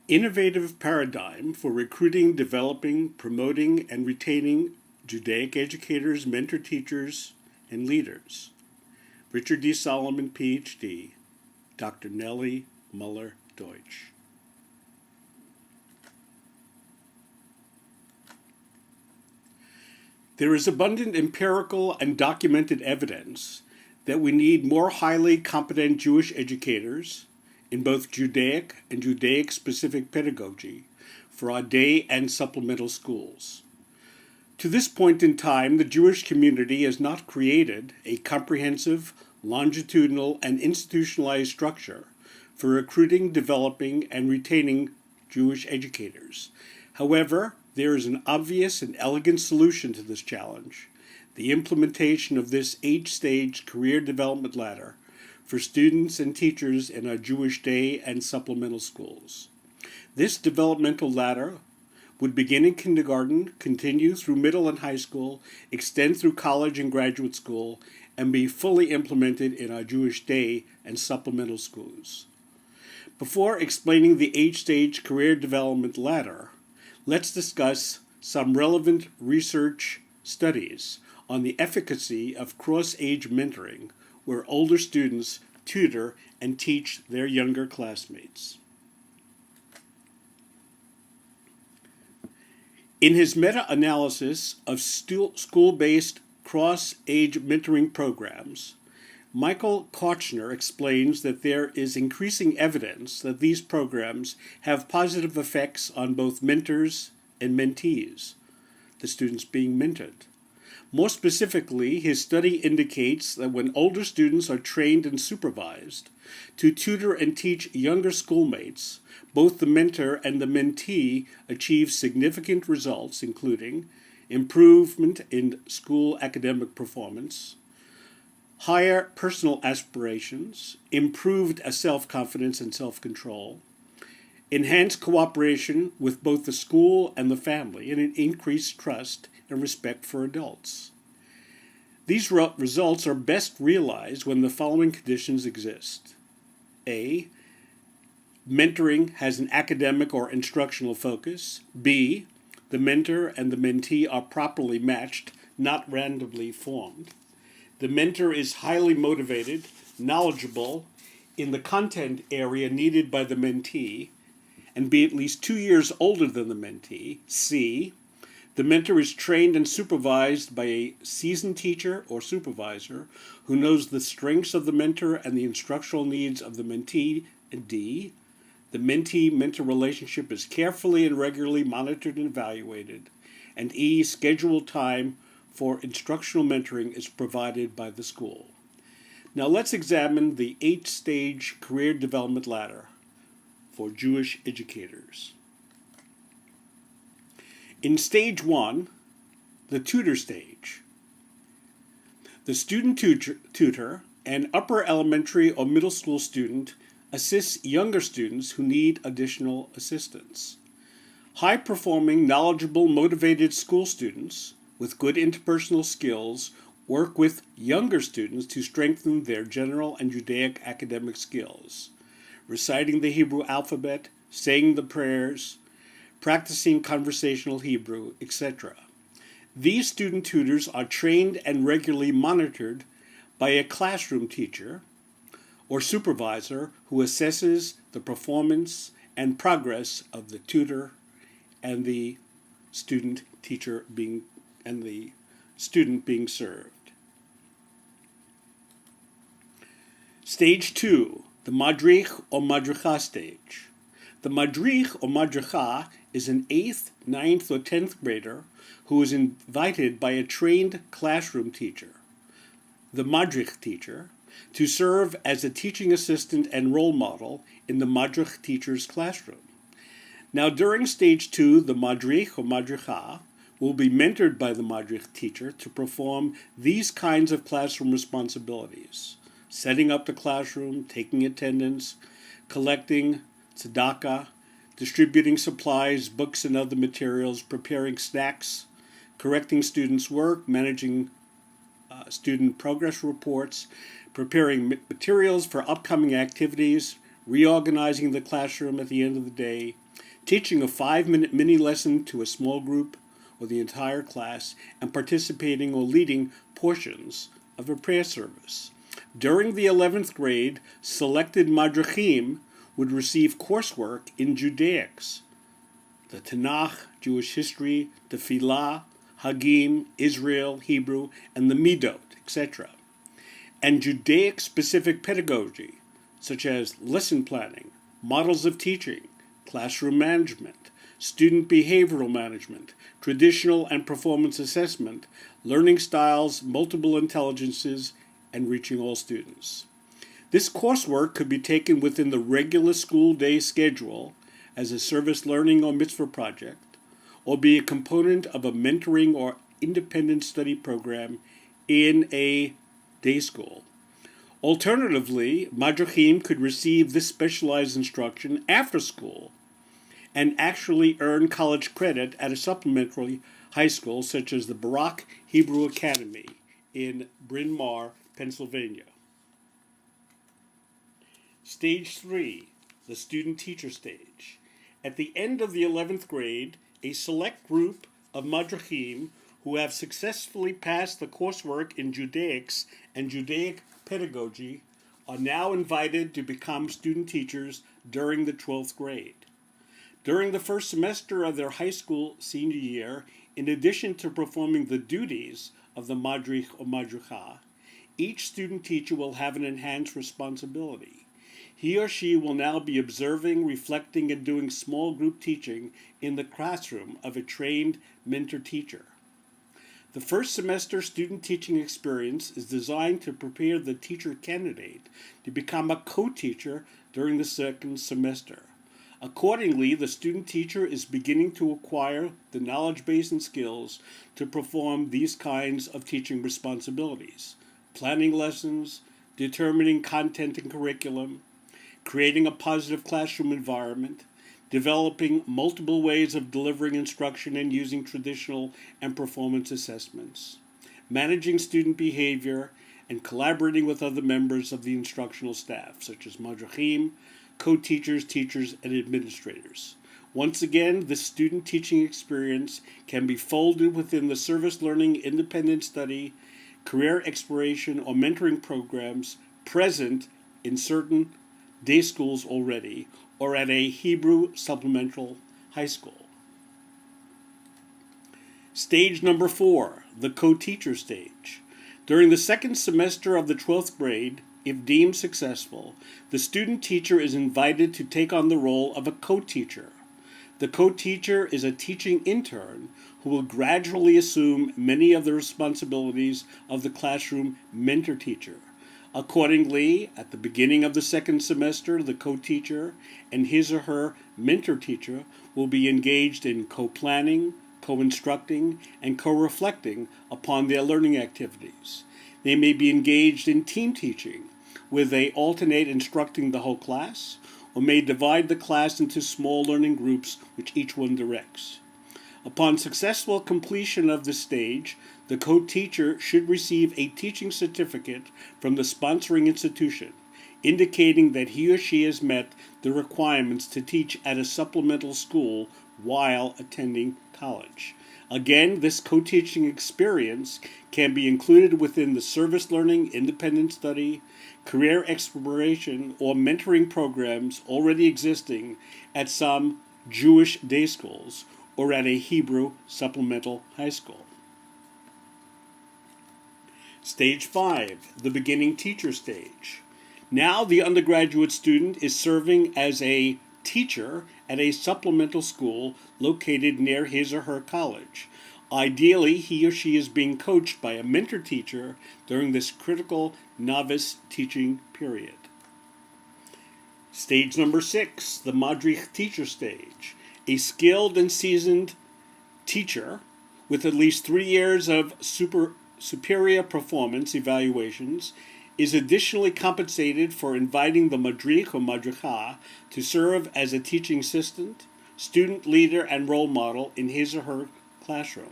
Innovative Paradigm for Recruiting, Developing, Promoting, and Retaining Judaic Educators, Mentor Teachers, and Leaders. Richard D. Solomon, PhD, Dr. Nellie Muller-Deutsch. There is abundant empirical and documented evidence that we need more highly competent Jewish educators in both Judaic and Judaic-specific pedagogy for our day and supplemental schools. To this point in time, the Jewish community has not created a comprehensive, longitudinal, and institutionalized structure for recruiting, developing, and retaining Jewish educators. However, there is an obvious and elegant solution to this challenge: the implementation of this 8-stage career development ladder for students and teachers in our Jewish day and supplemental schools. This developmental ladder would begin in kindergarten, continue through middle and high school, extend through college and graduate school, and be fully implemented in our Jewish day and supplemental schools. Before explaining the 8-stage career development ladder, let's discuss some relevant research studies on the efficacy of cross-age mentoring, where older students tutor and teach their younger classmates. In his meta-analysis of school-based cross-age mentoring programs, Michael Kochner explains that there is increasing evidence that these programs have positive effects on both mentors and mentees, the students being mentored. More specifically, his study indicates that when older students are trained and supervised to tutor and teach younger schoolmates, both the mentor and the mentee achieve significant results, including improvement in school academic performance, higher personal aspirations, improved self-confidence and self-control, enhanced cooperation with both the school and the family, and an increased trust and respect for adults. These results are best realized when the following conditions exist. A. Mentoring has an academic or instructional focus. B. The mentor and the mentee are properly matched, not randomly formed. The mentor is highly motivated, knowledgeable in the content area needed by the mentee, and be at least 2 years older than the mentee. C. The mentor is trained and supervised by a seasoned teacher or supervisor who knows the strengths of the mentor and the instructional needs of the mentee. And D. The mentee-mentor relationship is carefully and regularly monitored and evaluated. And E. Scheduled time for instructional mentoring is provided by the school. Now let's examine the 8-stage career development ladder for Jewish educators. In stage 1, the tutor stage, the student tutor, an upper elementary or middle school student, assists younger students who need additional assistance. High-performing, knowledgeable, motivated school students with good interpersonal skills work with younger students to strengthen their general and Judaic academic skills, reciting the Hebrew alphabet, saying the prayers, practicing conversational Hebrew, etc. These student tutors are trained and regularly monitored by a classroom teacher or supervisor who assesses the performance and progress of the tutor and the student being served. Stage 2, the Madrich or Madricha stage. The Madrich or Madricha is an 8th, 9th, or 10th grader who is invited by a trained classroom teacher, the Madrich teacher, to serve as a teaching assistant and role model in the Madrich teacher's classroom. Now, during stage 2, the Madrich or Madricha will be mentored by the Madrich teacher to perform these kinds of classroom responsibilities: setting up the classroom, taking attendance, collecting tzedakah, distributing supplies, books, and other materials, preparing snacks, correcting students' work, managing student progress reports, preparing materials for upcoming activities, reorganizing the classroom at the end of the day, teaching a 5-minute mini lesson to a small group or the entire class, and participating or leading portions of a prayer service. During the 11th grade, selected madrichim would receive coursework in Judaics, the Tanakh, Jewish history, Tefillah, Hagim, Israel, Hebrew, and the Midot, etc., and Judaic-specific pedagogy, such as lesson planning, models of teaching, classroom management, student behavioral management, traditional and performance assessment, learning styles, multiple intelligences, and reaching all students. This coursework could be taken within the regular school day schedule as a service learning or mitzvah project, or be a component of a mentoring or independent study program in a day school. Alternatively, madrichim could receive this specialized instruction after school and actually earn college credit at a supplementary high school such as the Barak Hebrew Academy in Bryn Mawr, Pennsylvania. Stage 3, the student-teacher stage. At the end of the 11th grade, a select group of madrichim who have successfully passed the coursework in Judaics and Judaic pedagogy are now invited to become student teachers during the 12th grade. During the first semester of their high school senior year, in addition to performing the duties of the madrich or madricha, each student teacher will have an enhanced responsibility. He or she will now be observing, reflecting, and doing small group teaching in the classroom of a trained mentor teacher. The first semester student teaching experience is designed to prepare the teacher candidate to become a co-teacher during the second semester. Accordingly, the student teacher is beginning to acquire the knowledge base and skills to perform these kinds of teaching responsibilities: planning lessons, determining content and curriculum, creating a positive classroom environment, developing multiple ways of delivering instruction and using traditional and performance assessments, managing student behavior, and collaborating with other members of the instructional staff, such as madrichim, co-teachers, teachers, and administrators. Once again, this student teaching experience can be folded within the service learning, independent study, career exploration, or mentoring programs present in certain day schools already, or at a Hebrew supplemental high school. Stage number 4, the co-teacher stage. During the second semester of the 12th grade, if deemed successful, the student teacher is invited to take on the role of a co-teacher. The co-teacher is a teaching intern who will gradually assume many of the responsibilities of the classroom mentor teacher. Accordingly, at the beginning of the second semester, the co-teacher and his or her mentor teacher will be engaged in co-planning, co-instructing, and co-reflecting upon their learning activities. They may be engaged in team teaching, where they alternate instructing the whole class, or may divide the class into small learning groups which each one directs. Upon successful completion of this stage, the co-teacher should receive a teaching certificate from the sponsoring institution, indicating that he or she has met the requirements to teach at a supplemental school while attending college. Again, this co-teaching experience can be included within the service learning, independent study, career exploration, or mentoring programs already existing at some Jewish day schools or at a Hebrew supplemental high school. Stage 5, the beginning teacher stage. Now the undergraduate student is serving as a teacher at a supplemental school located near his or her college. Ideally, he or she is being coached by a mentor teacher during this critical novice teaching period. Stage number 6, the madrich teacher stage. A skilled and seasoned teacher with at least 3 years of superior performance evaluations is additionally compensated for inviting the madrich or madricha to serve as a teaching assistant, student leader, and role model in his or her classroom.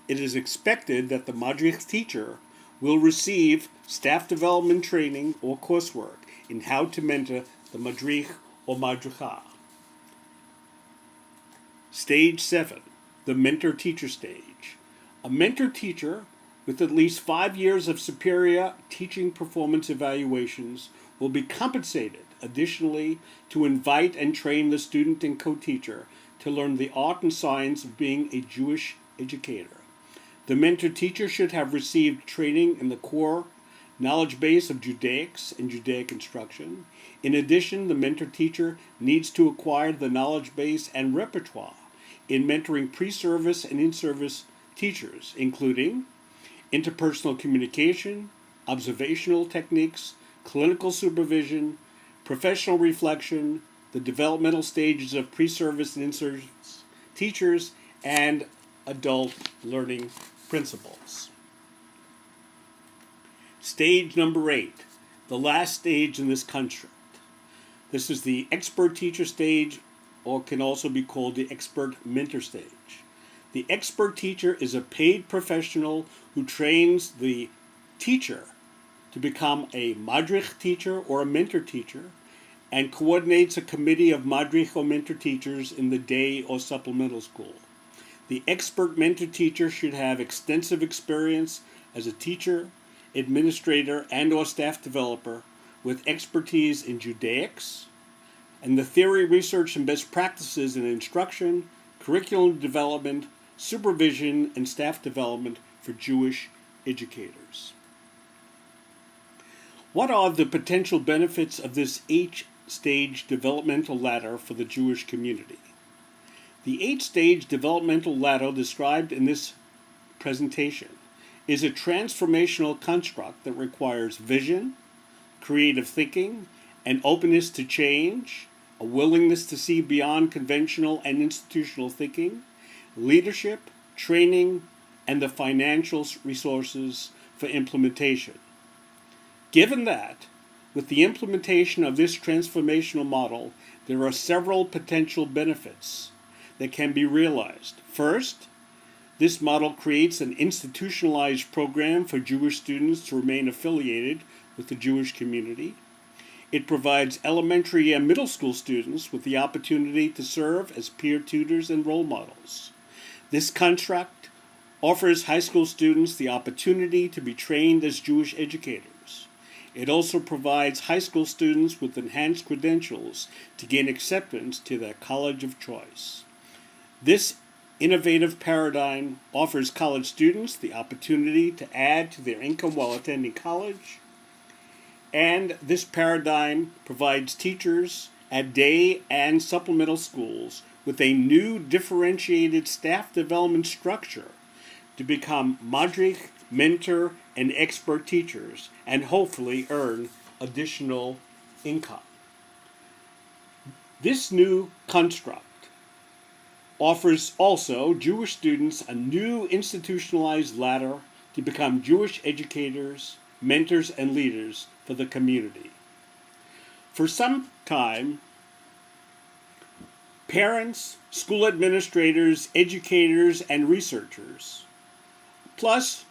It is expected that the madrich teacher will receive staff development training or coursework in how to mentor the madrich or madricha. Stage 7, the mentor-teacher stage. A mentor-teacher with at least 5 years of superior teaching performance evaluations will be compensated additionally to invite and train the student and co-teacher to learn the art and science of being a Jewish educator. The mentor-teacher should have received training in the core knowledge base of Judaics and Judaic instruction. In addition, the mentor-teacher needs to acquire the knowledge base and repertoire in mentoring pre-service and in-service teachers, including interpersonal communication, observational techniques, clinical supervision, professional reflection, the developmental stages of pre-service and in-service teachers, and adult learning principles. Stage number 8, the last stage in this construct. This is the expert teacher stage, or can also be called the expert mentor stage. The expert teacher is a paid professional who trains the teacher to become a madrich teacher or a mentor teacher and coordinates a committee of madrich or mentor teachers in the day or supplemental school. The expert mentor teacher should have extensive experience as a teacher, administrator, and or staff developer with expertise in Judaics and the theory, research, and best practices in instruction, curriculum development, supervision, and staff development for Jewish educators. What are the potential benefits of this 8-stage developmental ladder for the Jewish community? The 8-stage developmental ladder described in this presentation is a transformational construct that requires vision, creative thinking, and openness to change, a willingness to see beyond conventional and institutional thinking, leadership, training, and the financial resources for implementation. Given that, with the implementation of this transformational model, there are several potential benefits that can be realized. First, this model creates an institutionalized program for Jewish students to remain affiliated with the Jewish community. It provides elementary and middle school students with the opportunity to serve as peer tutors and role models. This construct offers high school students the opportunity to be trained as Jewish educators. It also provides high school students with enhanced credentials to gain acceptance to their college of choice. This innovative paradigm offers college students the opportunity to add to their income while attending college, and this paradigm provides teachers at day and supplemental schools with a new differentiated staff development structure to become madrich, mentor, and expert teachers, and hopefully earn additional income. This new construct offers also Jewish students a new institutionalized ladder to become Jewish educators, mentors, and leaders for the community. For some time, parents, school administrators, educators, and researchers, plus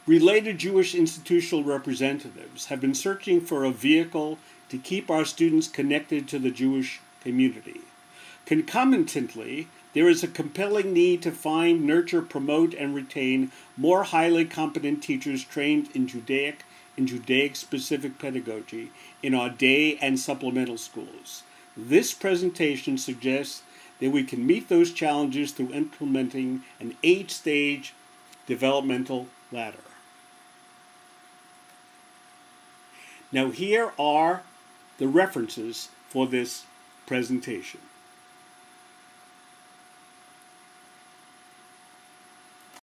related Jewish institutional representatives, have been searching for a vehicle to keep our students connected to the Jewish community. Concomitantly, there is a compelling need to find, nurture, promote, and retain more highly competent teachers trained in Judaic and Judaic-specific pedagogy in our day and supplemental schools. This presentation suggests that we can meet those challenges through implementing an 8-stage developmental ladder. Now here are the references for this presentation.